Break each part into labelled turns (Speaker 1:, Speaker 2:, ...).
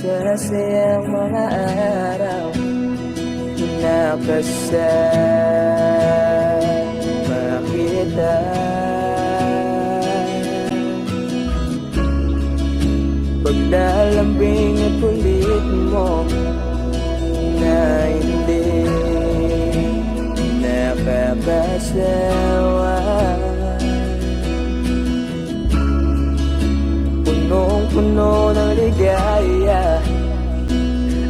Speaker 1: masasayang mga araw nakasama kita. Paglalambing at kulit mo na hindi nakakasawa. Punong-puno ng ligaya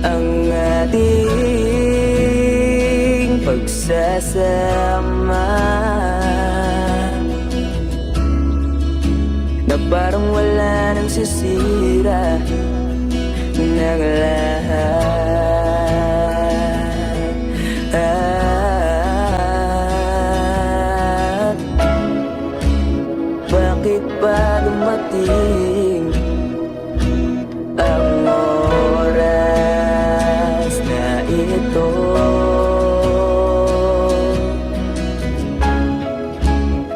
Speaker 1: ang ating pagsasama, na parang wala nang sisira ng lahat. Bakit ba dumating ang oras na ito?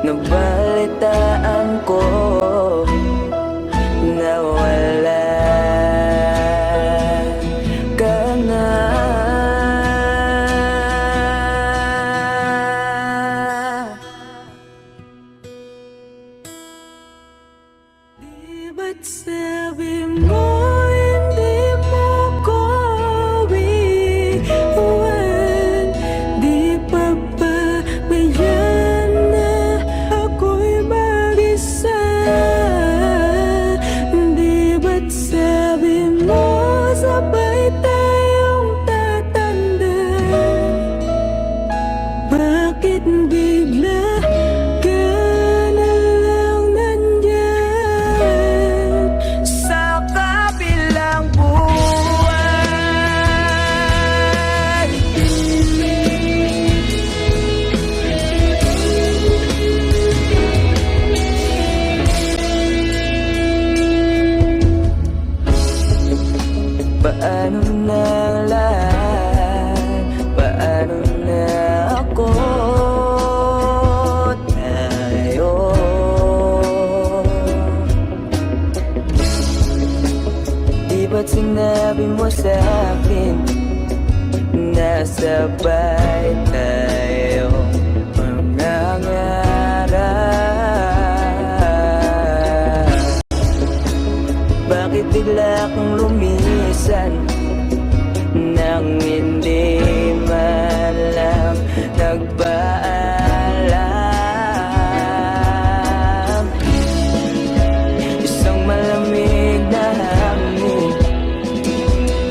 Speaker 1: Nabalitaan ko na wala ka na. Di ba't sabi mo hindi mo ko iwan? Di pa ba mayan na ako'y mag-isa? Di ba't sabi mo sabay tayong tatanda? Bakit bigla ka na lang nandyan sa kabilang buwan? Paano na ang lahat? Paano na ako? Tayo di ba't sinabi mo sa'kin na sabay tayo mangangarap? Bakit bigla kang lumisan nang hindi man lang nagpaalam? Isang malamig na hangin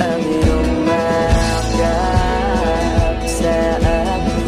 Speaker 1: ang iyong makap sa akin.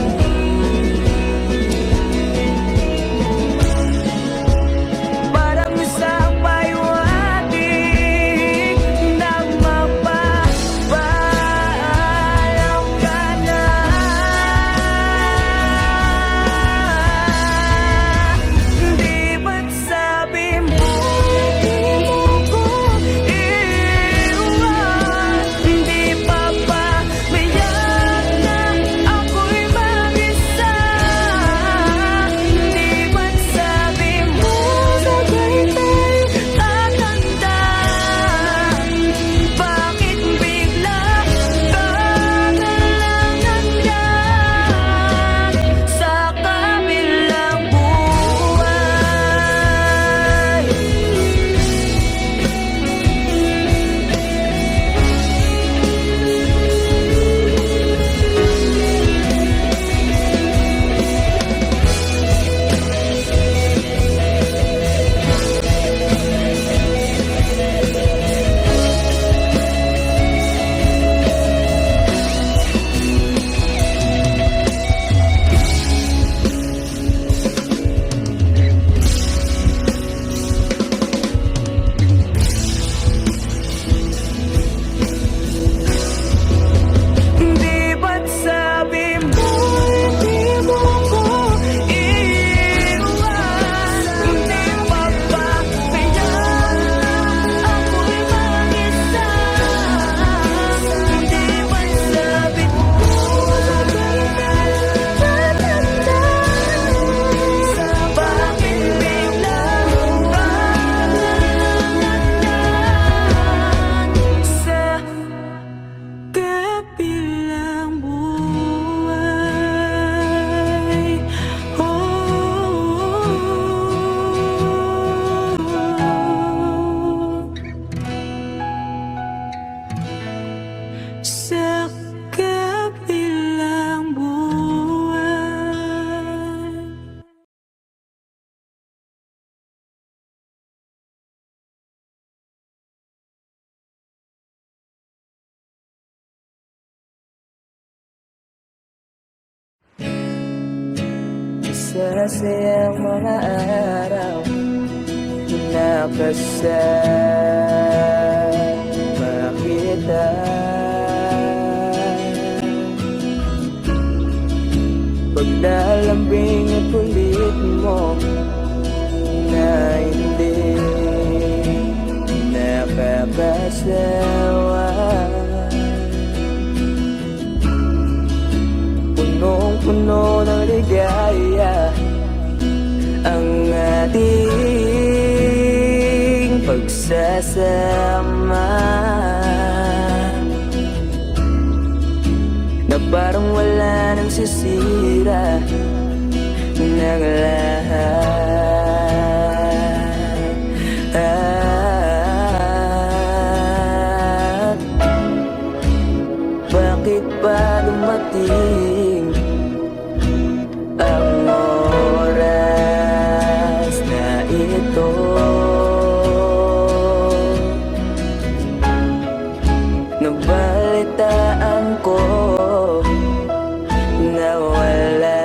Speaker 1: masasayang mga araw nakasama kita. Paglalambing at kulit mo na hindi nakakasawa. Punong-puno ng ligaya ang ating pagsasama, na parang wala nang sisira ng lahat. Bakit ba dumating ang oras na ito? Nabalitaan ko na wala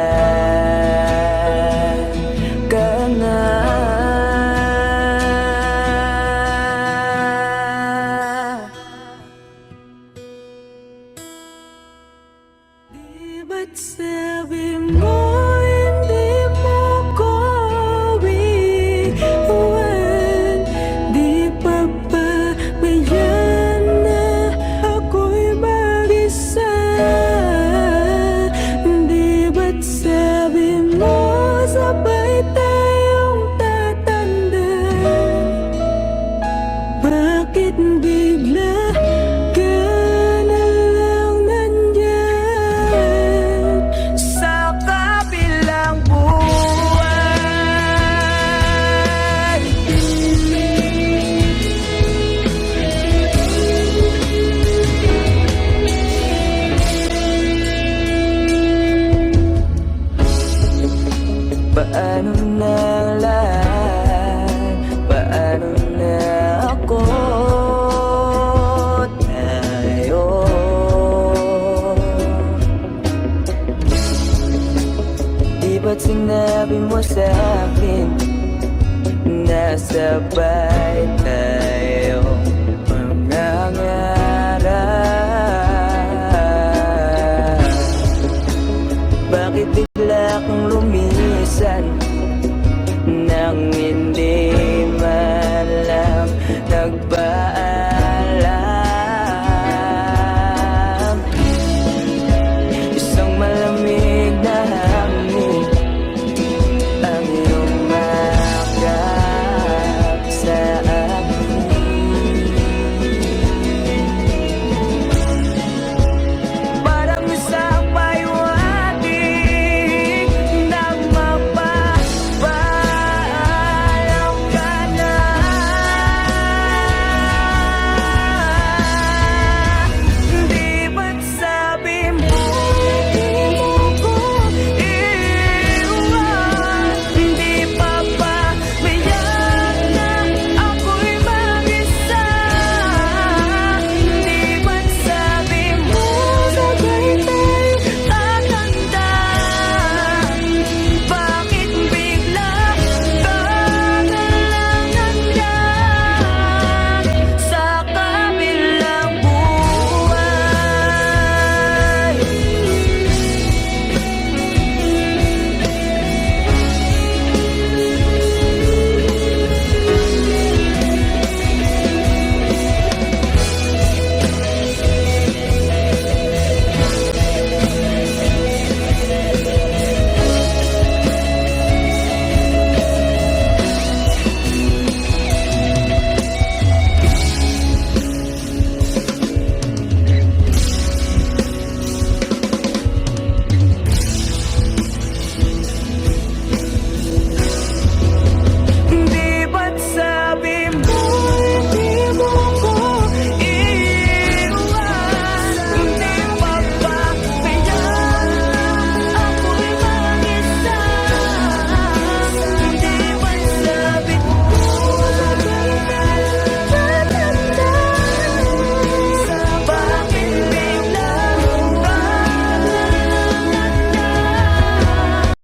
Speaker 1: ka na. Di ba't sabi mo hindi mo ko iwan? Di pa ba mayan na ako'y mag-isa? Di ba't sabi mo sabay tayong tatanda? Bakit bigla ka na lang nandyan sa kabilang buwan? Paano na ang lahat? Paano na ako tayo? Di ba't sinabi mo sa'kin na sabay tayo?